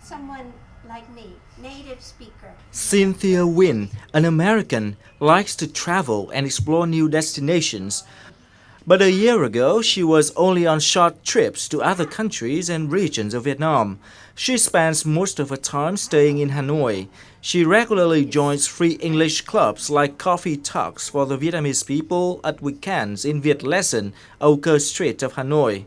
someone like me, native speaker. Cynthia Wynn, an American, likes to travel and explore new destinations. But a year ago, she was only on short trips to other countries and regions of Vietnam. She spends most of her time staying in Hanoi. She regularly joins free English clubs like coffee talks for the Vietnamese people at weekends in VIệT lesson, Âu Street of Hanoi.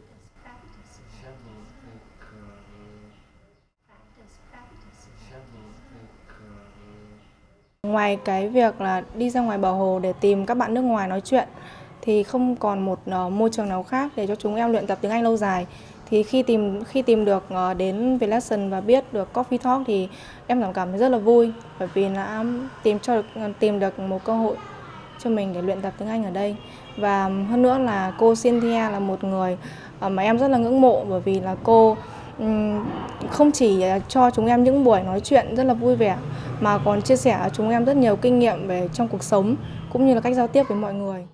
Ngoài cái việc là đi ra ngoài bờ hồ để tìm các bạn nước ngoài nói chuyện thì không còn một môi trường nào khác để cho chúng em luyện tập tiếng Anh lâu dài. Thì khi tìm được đến VIệT lesson và biết được coffee talk thì em cảm thấy rất là vui, bởi vì đã tìm được một cơ hội cho mình để luyện tập tiếng Anh ở đây. Và hơn nữa là cô CYNTHIA là một người mà em rất là ngưỡng mộ, bởi vì là cô không chỉ cho chúng em những buổi nói chuyện rất là vui vẻ mà còn chia sẻ cho chúng em rất nhiều kinh nghiệm về trong cuộc sống cũng như là cách giao tiếp với mọi người.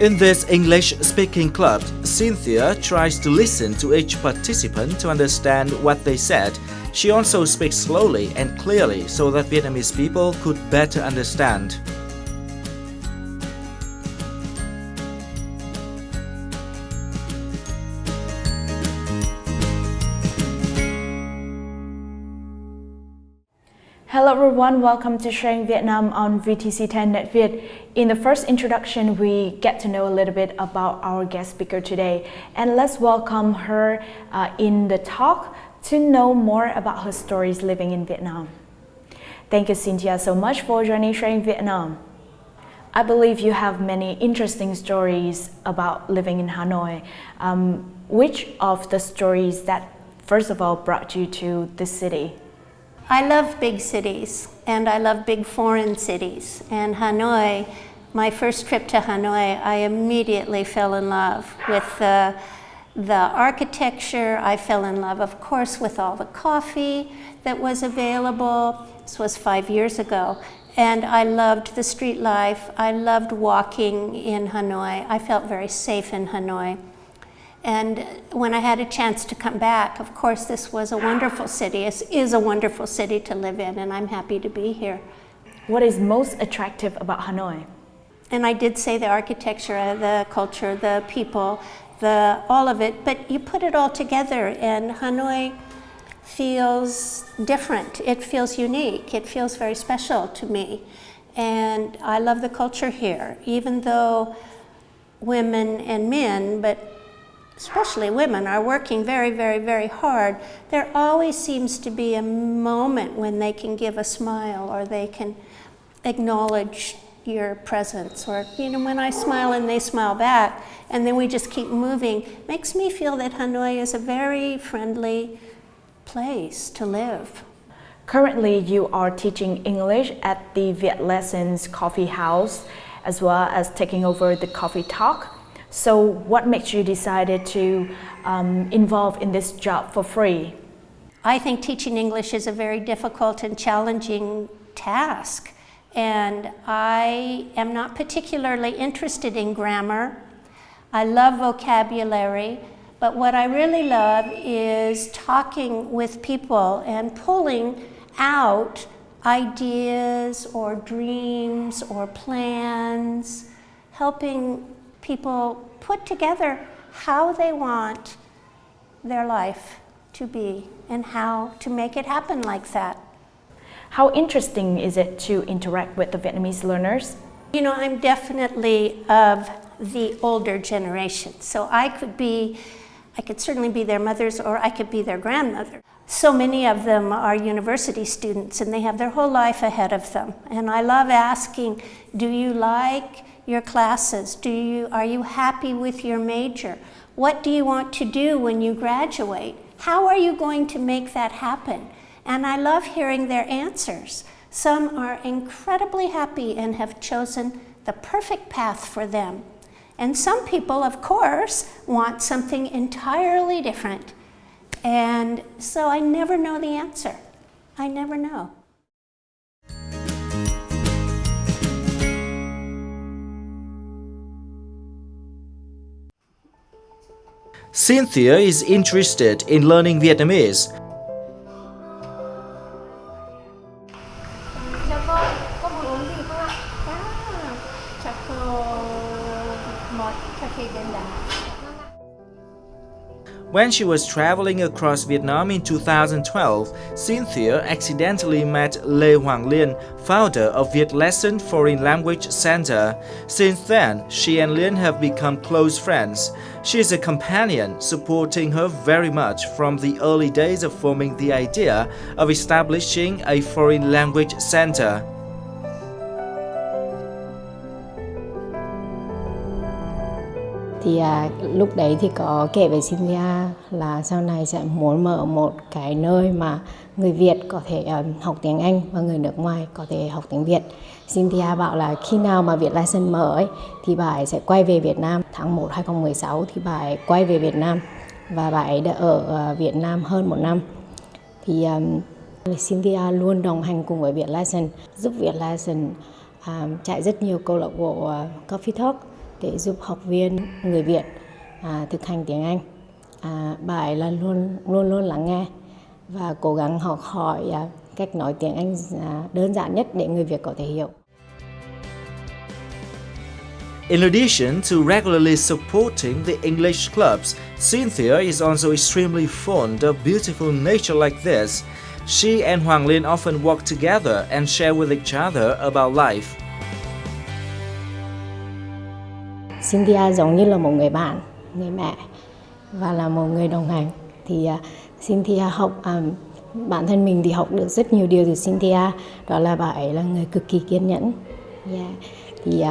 In this English-speaking club, Cynthia tries to listen to each participant to understand what they said. She also speaks slowly and clearly so that Vietnamese people could better understand. Hello everyone, welcome to Sharing Vietnam on VTC10 Net Viet. In the first introduction, we get to know a little bit about our guest speaker today. And let's welcome her in the talk to know more about her stories living in Vietnam. Thank you, Cynthia, so much for joining Sharing Vietnam. I believe you have many interesting stories about living in Hanoi. Which of the stories that, first of all, brought you to this city? I love big cities, and I love big foreign cities. And Hanoi, my first trip to Hanoi, I immediately fell in love with the architecture. I fell in love, of course, with all the coffee that was available. This was 5 years ago. And I loved the street life. I loved walking in Hanoi. I felt very safe in Hanoi. And when I had a chance to come back, of course, this was a wonderful city. It is a wonderful city to live in, and I'm happy to be here. What is most attractive about Hanoi? And I did say the architecture, the culture, the people, all of it, but you put it all together, and Hanoi feels different. It feels unique. It feels very special to me. And I love the culture here, even though women and men, but especially women, are working very, very, very hard. There always seems to be a moment when they can give a smile, or they can acknowledge your presence, or when I smile and they smile back, and then we just keep moving. Makes me feel that Hanoi is a very friendly place to live. Currently, you are teaching English at the VIệT Lessons coffee house, as well as taking over the coffee talk. So what makes you decided to involve in this job for free? I think teaching English is a very difficult and challenging task. And I am not particularly interested in grammar. I love vocabulary, but what I really love is talking with people and pulling out ideas or dreams or plans, helping people put together how they want their life to be and how to make it happen like that. How interesting is it to interact with the Vietnamese learners? I'm definitely of the older generation, so I could certainly be their mothers, or I could be their grandmother. So many of them are university students, and they have their whole life ahead of them. And I love asking, do you like your classes? Are you happy with your major? What do you want to do when you graduate? How are you going to make that happen? And I love hearing their answers. Some are incredibly happy and have chosen the perfect path for them. And some people, of course, want something entirely different. And so I never know the answer. I never know. Cynthia is interested in learning Vietnamese. Dạ vâng, có muốn uống gì không ạ? Chào cô một cà phê đen đá. When she was traveling across Vietnam in 2012, Cynthia accidentally met Lê Hoàng Liên, founder of VIệT Lesson Foreign Language Center. Since then, she and Liên have become close friends. She is a companion, supporting her very much from the early days of forming the idea of establishing a foreign language center. Thì lúc đấy thì có kể với Cynthia là sau này sẽ muốn mở một cái nơi mà người Việt có thể học tiếng Anh và người nước ngoài có thể học tiếng Việt. Cynthia bảo là khi nào mà VIệT Lesson mở ấy, thì bà ấy sẽ quay về Việt Nam. Tháng 1 2016 thì bà ấy quay về Việt Nam và bà ấy đã ở Việt Nam hơn 1 năm. Thì Cynthia luôn đồng hành cùng với VIệT Lesson, giúp VIệT Lesson chạy rất nhiều câu lạc bộ Coffee Talk để giúp học viên người Việt thực hành tiếng Anh. Bà ấy là luôn lắng nghe và cố gắng học hỏi cách nói tiếng Anh đơn giản nhất để người Việt có thể hiểu. In addition to regularly supporting the English clubs, Cynthia is also extremely fond of beautiful nature like this. She and Hoàng Liên often walk together and share with each other about life. Cynthia giống như là một người bạn, người mẹ và là một người đồng hành. Thì Cynthia học, bản thân mình thì học được rất nhiều điều từ Cynthia. Đó là bà ấy là người cực kỳ kiên nhẫn. Thì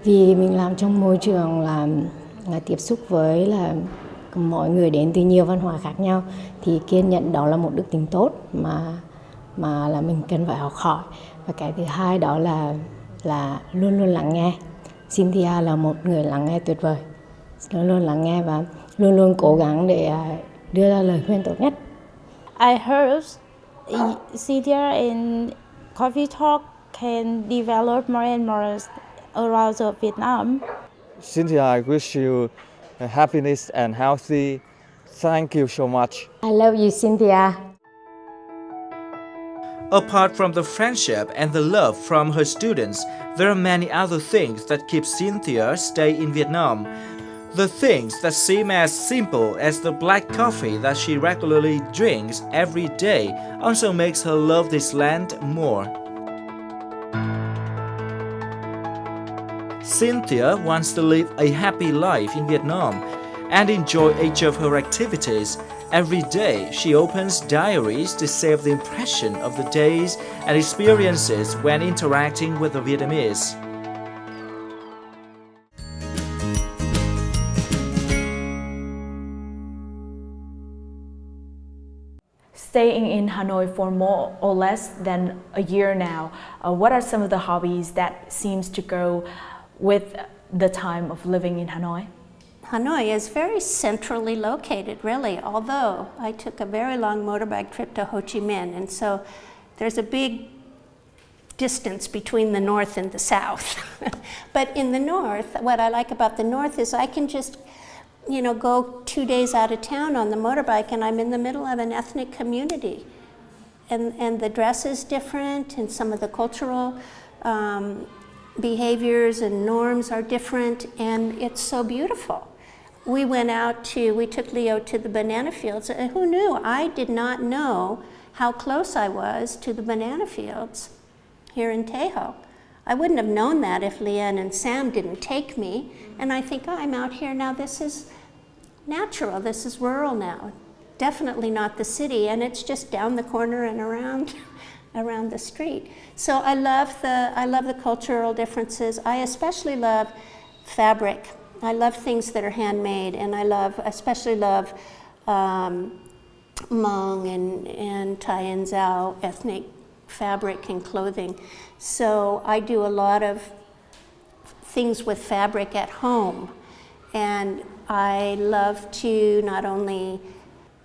vì mình làm trong môi trường là tiếp xúc với là mọi người đến từ nhiều văn hóa khác nhau, thì kiên nhẫn đó là một đức tính tốt mà là mình cần phải học hỏi. Và cái thứ hai đó là luôn lắng nghe. Cynthia là một người lắng nghe tuyệt vời, luôn lắng nghe và luôn cố gắng để đưa ra lời khuyên tốt nhất. I heard Cynthia in Coffee Talk can develop more and more around Vietnam. Cynthia, I wish you happiness and healthy. Thank you so much. I love you, Cynthia. Apart from the friendship and the love from her students, there are many other things that keep Cynthia stay in Vietnam. The things that seem as simple as the black coffee that she regularly drinks every day also makes her love this land more. Cynthia wants to live a happy life in Vietnam and enjoy each of her activities. Every day, she opens diaries to save the impression of the days and experiences when interacting with the Vietnamese. Staying in Hanoi for more or less than a year now, what are some of the hobbies that seems to go with the time of living in Hanoi? Hanoi is very centrally located, really, although I took a very long motorbike trip to Ho Chi Minh, and so there's a big distance between the north and the south. But in the north, what I like about the north is I can just, go 2 days out of town on the motorbike and I'm in the middle of an ethnic community. And the dress is different, and some of the cultural behaviors and norms are different, and it's so beautiful. We took Leo to the banana fields. Who knew? I did not know how close I was to the banana fields here in Tejo. I wouldn't have known that if Leanne and Sam didn't take me. And I think, I'm out here now. This is natural. This is rural now. Definitely not the city, and it's just down the corner and around the street. So I love the cultural differences. I especially love fabric. I love things that are handmade, and I especially love Hmong and Thai and Zhao ethnic fabric and clothing. So I do a lot of things with fabric at home, and I love to not only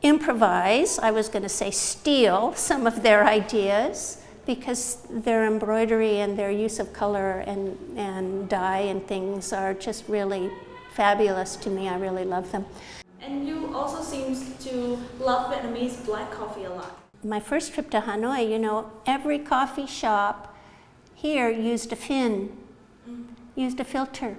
improvise, I was going to say steal some of their ideas, because their embroidery and their use of color and dye and things are just really fabulous to me. I really love them. And you love Vietnamese black coffee a lot. My first trip to Hanoi, you know, every coffee shop here used a fin, used a filter.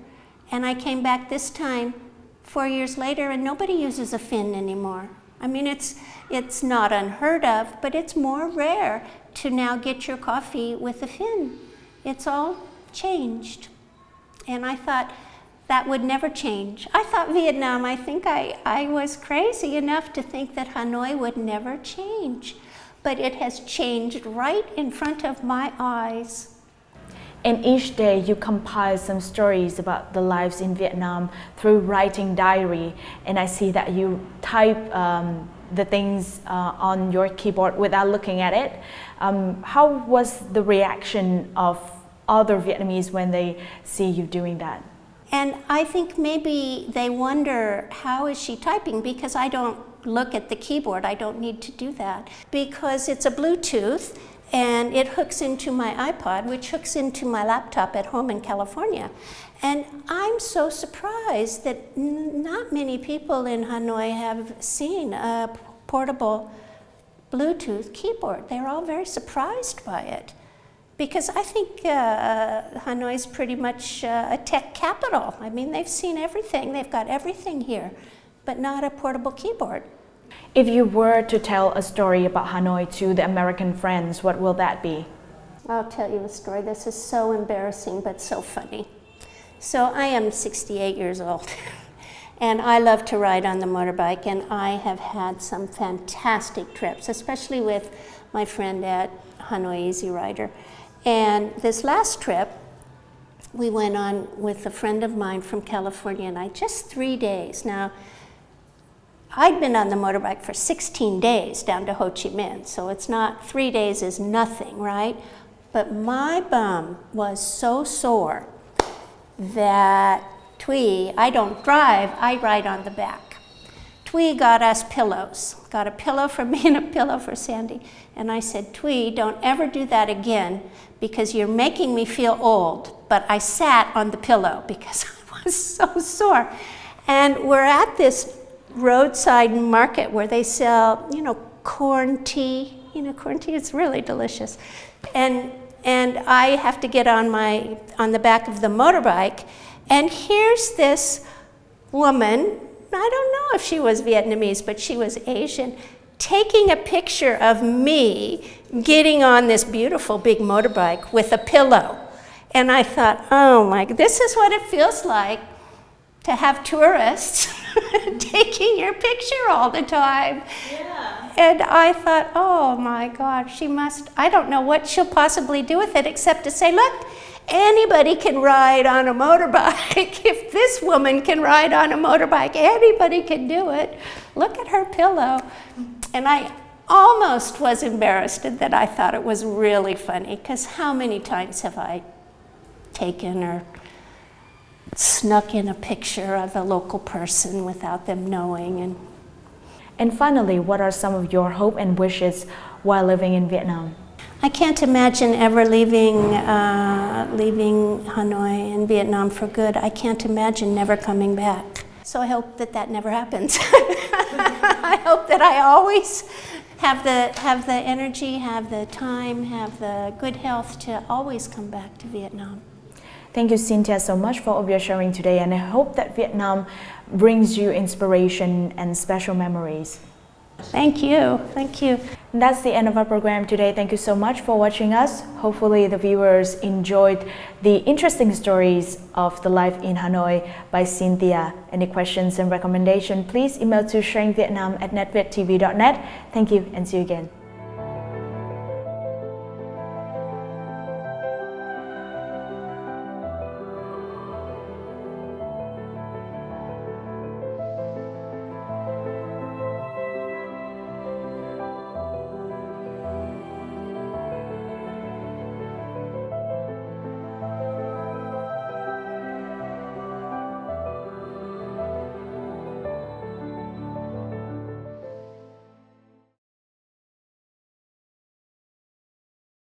And I came back this time 4 years later and nobody uses a fin anymore. I mean, it's not unheard of, but it's more rare to now get your coffee with a fin. It's all changed. And I thought that would never change. I thought Vietnam, I think I was crazy enough to think that Hanoi would never change. But it has changed right in front of my eyes. And each day you compile some stories about the lives in Vietnam through writing diary. And I see that you type the things on your keyboard without looking at it. How was the reaction of other Vietnamese when they see you doing that? And I think maybe they wonder, how is she typing? Because I don't look at the keyboard. I don't need to do that. Because it's a Bluetooth and it hooks into my iPod, which hooks into my laptop at home in California. And I'm so surprised that not many people in Hanoi have seen a portable Bluetooth keyboard. They're all very surprised by it. Because I think Hanoi is pretty much a tech capital. I mean, they've seen everything. They've got everything here, but not a portable keyboard. If you were to tell a story about Hanoi to the American friends, what will that be? I'll tell you a story. This is so embarrassing, but so funny. So I am 68 years old, and I love to ride on the motorbike, and I have had some fantastic trips, especially with my friend at Hanoi Easy Rider. And this last trip, we went on with a friend of mine from California, and just 3 days. Now, I'd been on the motorbike for 16 days down to Ho Chi Minh, so it's not, 3 days is nothing, right? But my bum was so sore that Thuy, I don't drive, I ride on the back. Thuy got us pillows, got a pillow for me and a pillow for Sandy. And I said, Thuy, don't ever do that again because you're making me feel old. But I sat on the pillow because I was so sore. And we're at this roadside market where they sell, you know, corn tea. You know, corn tea is really delicious. And I have to get on the back of the motorbike. And here's this woman, I don't know if she was Vietnamese, but she was Asian, taking a picture of me getting on this beautiful big motorbike with a pillow. And I thought, oh my, this is what it feels like to have tourists taking your picture all the time. Yeah. And I thought, oh my God, she must, I don't know what she'll possibly do with it except to say, look, anybody can ride on a motorbike. If this woman can ride on a motorbike, anybody can do it. Look at her pillow. And I almost was embarrassed that I thought it was really funny, because how many times have I taken or snuck in a picture of a local person without them knowing? And finally, what are some of your hope and wishes while living in Vietnam? I can't imagine ever leaving Hanoi and Vietnam for good. I can't imagine never coming back. So I hope that never happens. I hope that I always have the energy, have the time, have the good health to always come back to Vietnam. Thank you, CYNTHIA, so much for all your sharing today, and I hope that Vietnam brings you inspiration and special memories. Thank you. Thank you. And that's the end of our program today. Thank you so much for watching us. Hopefully the viewers enjoyed the interesting stories of the life in Hanoi by CYNTHIA. Any questions and recommendations, please email to SÄNG@netvietTV.net. Thank you and see you again.